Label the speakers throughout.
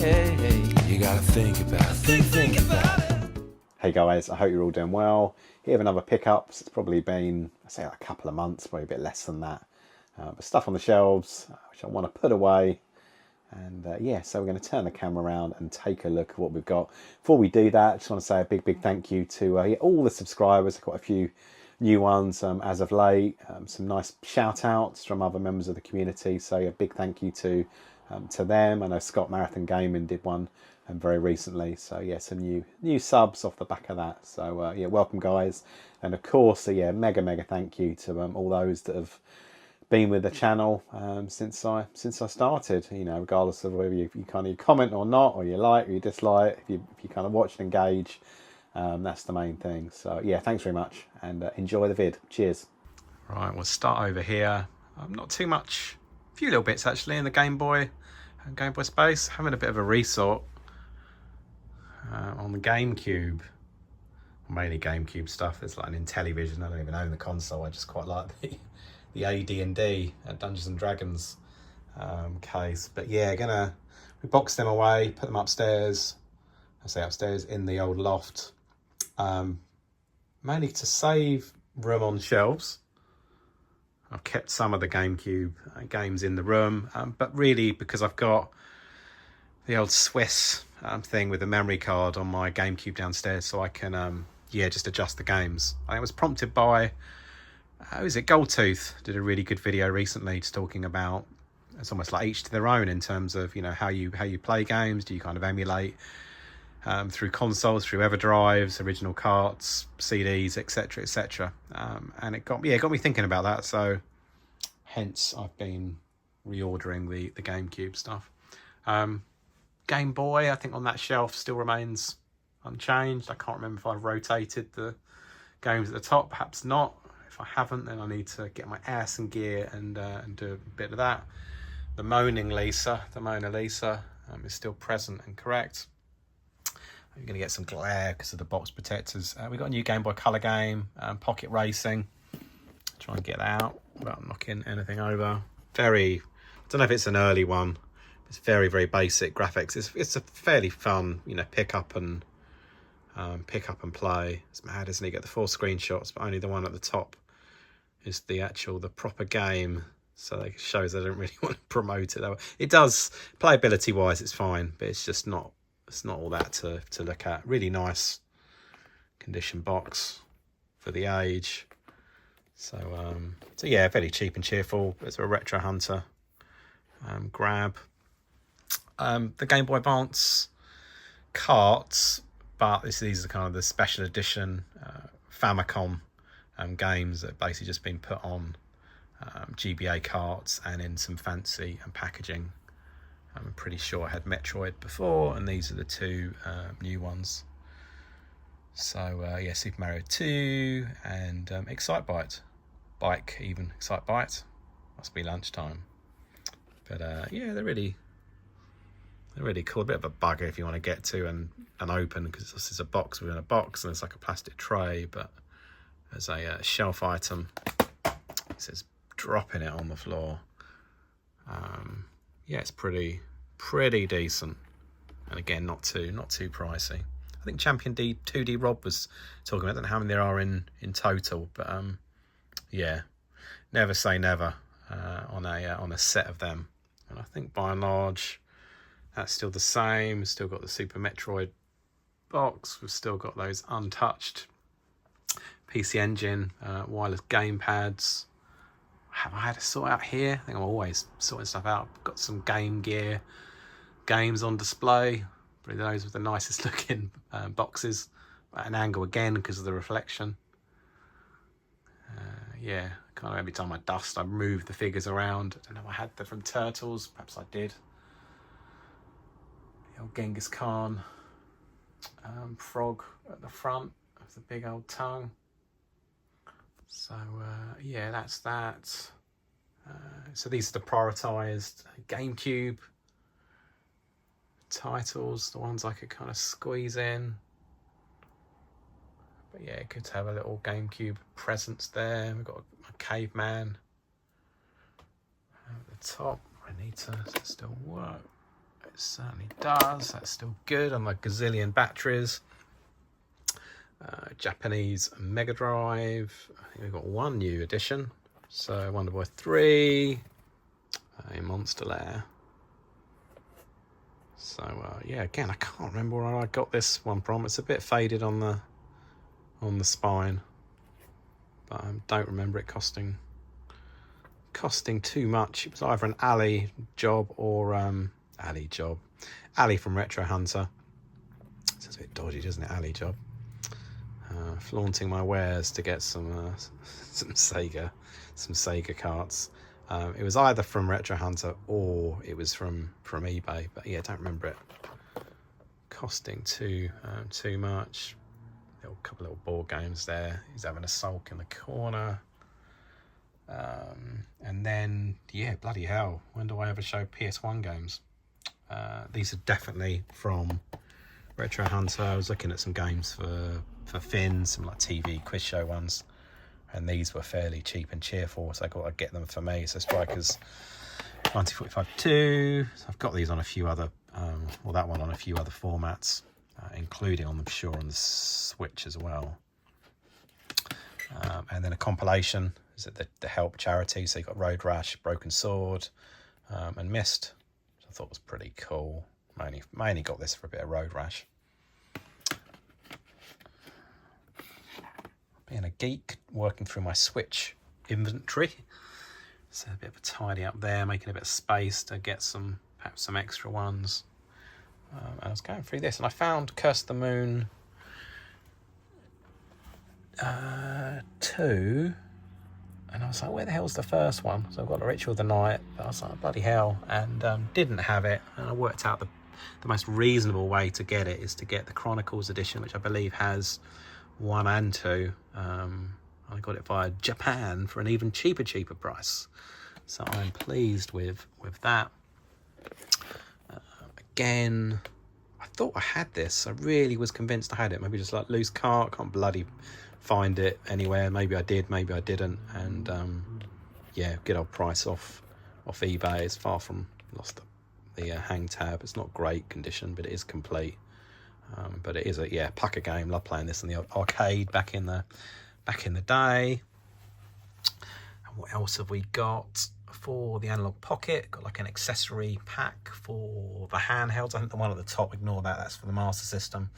Speaker 1: hey, you gotta think about it. Think about it.
Speaker 2: Hey guys, I hope you're all doing well. Here have another pickups. It's probably been, I say, like a couple of months, probably a bit less than that. But stuff on the shelves, which I want to put away. And yeah, so we're going to turn the camera around and take a look at what we've got. Before we do that, I just want to say a big thank you to all the subscribers. I've got a few new ones as of late. Some nice shout outs from other members of the community. So yeah, big thank you to them. I know Scott Marathon Gaming did one very recently. So yeah, some new subs off the back of that. So yeah, welcome guys. And of course, yeah, mega thank you to all those that have been with the channel since I started. You know, regardless of whether you kind of comment or not, or you like or you dislike, if you kind of watch and engage, that's the main thing. So yeah, thanks very much, and enjoy the vid. Cheers. Right, we'll start over here. Not too much, a few little bits actually in the Game Boy space. Having a bit of a resort on the GameCube. Mainly GameCube stuff. There's like an Intellivision. I don't even own the console. I just quite like the AD&D Dungeons and Dragons case. But yeah, we box them away, put them upstairs. I say upstairs in the old loft, mainly to save room on shelves. I've kept some of the GameCube games in the room, but really because I've got the old Swiss thing with the memory card on my GameCube downstairs, so I can just adjust the games. I was prompted by Goldtooth did a really good video recently just talking about it's almost like each to their own in terms of, you know, how you play games. Do you kind of emulate through consoles, through EverDrives, original carts, CDs, etc. And it got me thinking about that. So hence I've been reordering the GameCube stuff. Game Boy, I think on that shelf still remains unchanged. I can't remember if I've rotated the games at the top, perhaps not. If I haven't, then I need to get my ass in gear and do a bit of that. The Mona Lisa is still present and correct. I'm going to get some glare because of the box protectors. We've got a new Game Boy Color game, Pocket Racing. Try and get that out without knocking anything over. I don't know if it's an early one. It's very basic graphics. It's a fairly fun, you know, pick up and play. It's mad, isn't it? You get the 4 screenshots, but only the one at the top is the proper game. So it shows they don't really want to promote it. It does, playability wise, it's fine, but it's just not. It's not all that to look at. Really nice condition box for the age. So yeah, very cheap and cheerful. It's a Retro Hunter grab. The Game Boy Advance carts, but these are kind of the special edition Famicom games that have basically just been put on GBA carts and in some fancy packaging. I'm pretty sure I had Metroid before, and these are the 2 new ones. So yeah, Super Mario 2 and Excitebike. Excitebike. Must be lunchtime. But yeah, they're really cool. A bit of a bugger if you want to get to and open, because this is a box within a box, and it's like a plastic tray, but as a shelf item, it says dropping it on the floor. Yeah, it's pretty decent, and again, not too pricey. I think Champion 2D Rob was talking about. I don't know how many there are in total, but yeah, never say never on a set of them. And I think by and large, that's still the same. We've still got the Super Metroid box. We've still got those untouched PC Engine wireless game pads. Have I had to sort out here? I think I'm always sorting stuff out. Got some Game Gear games on display. Probably those with the nicest looking boxes. At an angle again because of the reflection. Yeah, kind of every time I dust, I move the figures around. I don't know if I had them from Turtles. Perhaps I did. The old Genghis Khan frog at the front of the big old tongue. So yeah, that's that. So these are the prioritised GameCube titles, the ones I could kind of squeeze in. But yeah, good to have a little GameCube presence there. We've got my Caveman at the top. I need to still work. It certainly does. That's still good on the gazillion batteries. Japanese Mega Drive. I think we've got one new edition. So Wonder Boy 3, a Monster Lair. So yeah, again, I can't remember where I got this one from. It's a bit faded on the spine, but I don't remember it costing too much. It was either an alley job or alley from Retro Hunter. Sounds a bit dodgy, doesn't it? Alley job. Flaunting my wares to get some Sega carts. It was either from Retro Hunter or it was from eBay, but yeah, I don't remember it costing too much. Couple little board games there. He's having a sulk in the corner. And then, yeah, bloody hell, when do I ever show PS1 games? These are definitely from Retro Hunter. I was looking at some games for Finn, some like TV quiz show ones, and these were fairly cheap and cheerful, so I thought I'd get them for me. So Strikers 1945-2. So I've got these on a few other, that one on a few other formats, including on the Switch as well. And then a compilation. Is it the Help charity? So you've got Road Rash, Broken Sword, and Mist, which I thought was pretty cool. Mainly got this for a bit of Road Rash. Being a geek, working through my Switch inventory. So a bit of a tidy up there, making a bit of space to get perhaps some extra ones. And I was going through this and I found Curse of the Moon 2. And I was like, where the hell's the first one? So I've got the Ritual of the Night, but I was like, bloody hell, and didn't have it. And I worked out the most reasonable way to get it is to get the Chronicles edition, which I believe has 1 and 2. I got it via Japan for an even cheaper price. So I'm pleased with that. Again, I thought I had this. I really was convinced I had it. Maybe just like loose cart, can't bloody find it anywhere. Maybe I did, maybe I didn't. And yeah, good old price off eBay. It's far from lost the hang tab. It's not great condition, but it is complete. But it is a pucker game. Love playing this in the arcade back in the day. And what else have we got for the Analog Pocket? Got like an accessory pack for the handhelds. I think the one at the top, ignore that, that's for the Master System.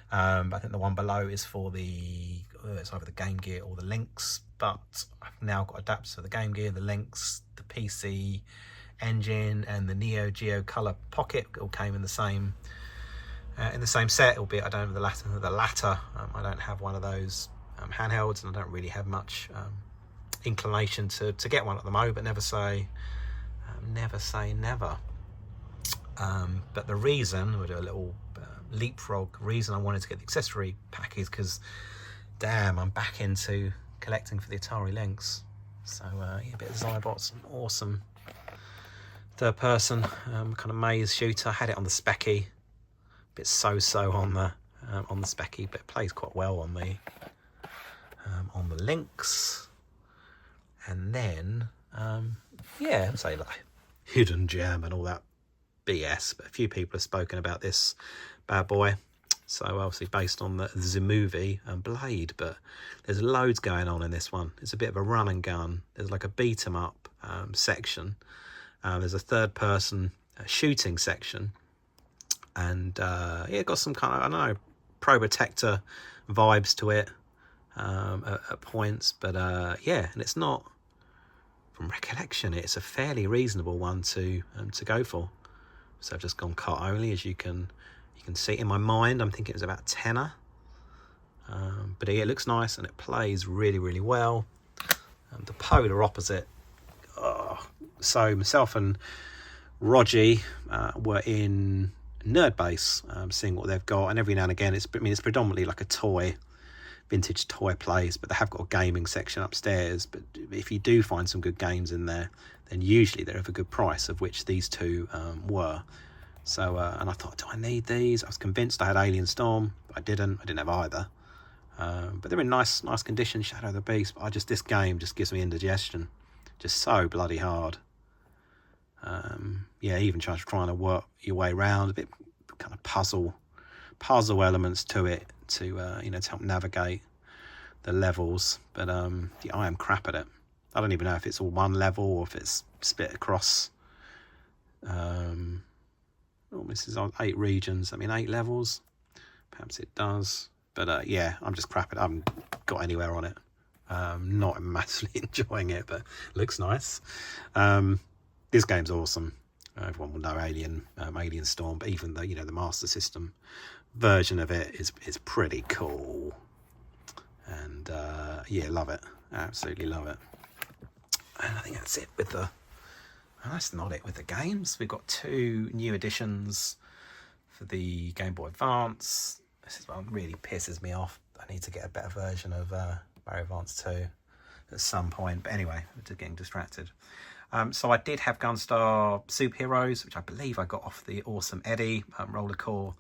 Speaker 2: But I think the one below is for it's either the Game Gear or the Lynx. But I've now got adapters for the Game Gear, the Lynx, the PC Engine, and the Neo Geo Color Pocket. It all came in the same set, albeit I don't have the latter. I don't have one of those handhelds, and I don't really have much inclination to get one at the moment. But never say never. But the reason, we'll do a little leapfrog reason I wanted to get the accessory pack is because, damn, I'm back into collecting for the Atari Lynx. So yeah, a bit of Zybot, some awesome third person kind of maze shooter. I had it on the Specky, a bit so on the Specky, but it plays quite well on the Lynx. And then yeah, I'd say like Hidden Gem and all that BS, but a few people have spoken about this bad boy. So obviously based on the movie Blade, but there's loads going on in this one. It's a bit of a run and gun. There's like a beat 'em up section. There's a third person shooting section, and yeah, got some kind of, I don't know, Probotector vibes to it at points. But yeah, and it's not, from recollection, it's a fairly reasonable one to go for. So I've just gone cart only, as you can see. In my mind, I'm thinking it was about tenner. But yeah, it looks nice and it plays really, really well. The polar opposite. So myself and Rogie were in Nerdbase, seeing what they've got, and every now and again, it's predominantly like a vintage toy place, but they have got a gaming section upstairs. But if you do find some good games in there, then usually they're of a good price, of which these two were. So and I thought, do I need these? I was convinced I had Alien Storm, but I didn't have either. But they're in nice condition. Shadow of the Beast, but this game just gives me indigestion, just so bloody hard. Yeah, even trying to work your way around, a bit kind of puzzle elements to it to you know, to help navigate the levels. But yeah, I am crap at it. I don't even know if it's all one level or if it's split across. Oh, this is on 8 regions. I mean, 8 levels. Perhaps it does. But yeah, I'm just crap at it. I haven't got anywhere on it. Not massively enjoying it, but looks nice. This game's awesome. Everyone will know Alien Storm, but even the, you know, the Master System version of it is pretty cool. And yeah, love it. Absolutely love it. And I think that's it with the... That's not it with the games. We've got 2 new editions for the Game Boy Advance. This is what really pisses me off. I need to get a better version of Mario Advance 2 at some point. But anyway, I'm just getting distracted. So I did have Gunstar Superheroes, which I believe I got off the Awesome Eddie Roller Core.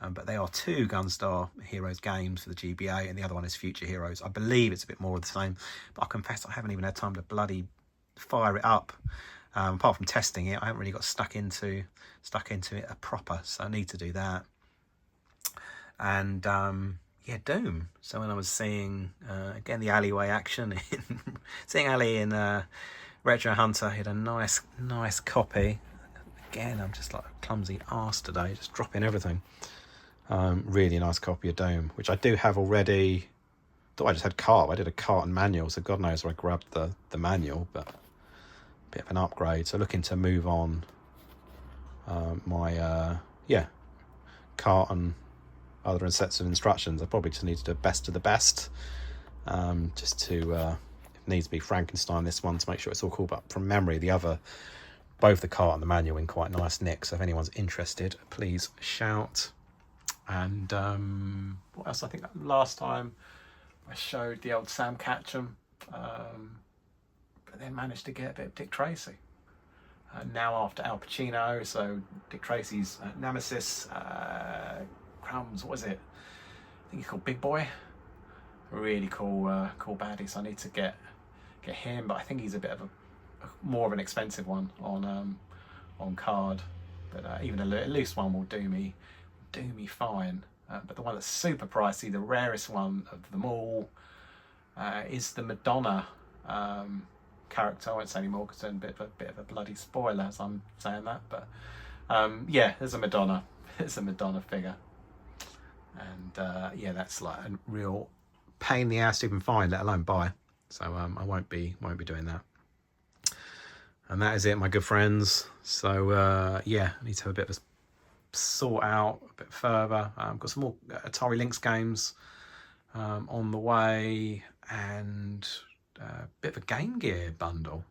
Speaker 2: But they are 2 Gunstar Heroes games for the GBA, and the other one is Future Heroes. I believe it's a bit more of the same, but I confess I haven't even had time to bloody fire it up. Apart from testing it, I haven't really got stuck into it proper, so I need to do that. And yeah, Doom. So when I was seeing again the alleyway action, seeing Ali in Retro Hunter, he had a nice copy. Again, I'm just like a clumsy arse today, just dropping everything. Really nice copy of Doom, which I do have already. Thought I just had cart. I did a cart and manual, so God knows where I grabbed the manual, but bit of an upgrade. So looking to move on my yeah, cart and other sets of instructions. I probably just need to do best of the best, just to if needs to be Frankenstein this one to make sure it's all cool. But from memory, both the cart and the manual in quite nice nick, so if anyone's interested, please shout. And what else? I think last time I showed the old Sam Catchem, but then managed to get a bit of Dick Tracy. Now after Al Pacino, so Dick Tracy's nemesis, Crumbs, what is it? I think he's called Big Boy. Really cool baddie. So I need to get him, but I think he's a bit of more of an expensive one on card. But even a loose one will do me fine. But the one that's super pricey, the rarest one of them all, is the Madonna character. I won't say any more because it's a bit of a bloody spoiler as I'm saying that. But yeah, there's a Madonna. It's a Madonna figure, and yeah, that's like a real pain in the ass to even find, let alone buy. So I won't be doing that. And that is it, my good friends. So yeah, I need to have a bit of a sort out a bit further. I've got some more Atari Lynx games on the way, and a bit of a Game Gear bundle.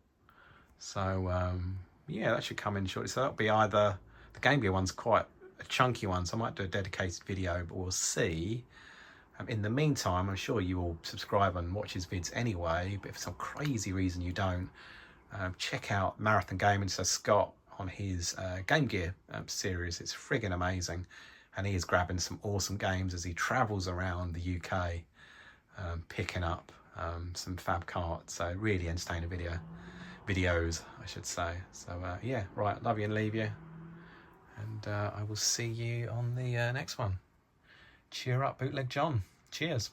Speaker 2: So yeah, that should come in shortly. So that'll be either the Game Gear one's quite a chunky one, so I might do a dedicated video, but we'll see. In the meantime, I'm sure you all subscribe and watch his vids anyway, but if for some crazy reason you don't, check out Marathon Gaming, so Scott, on his Game Gear series. It's friggin' amazing, and he is grabbing some awesome games as he travels around the UK, picking up some fab carts. So really entertaining videos, I should say. So yeah, right, love you and leave you, and I will see you on the next one. Cheer up, Bootleg John. Cheers.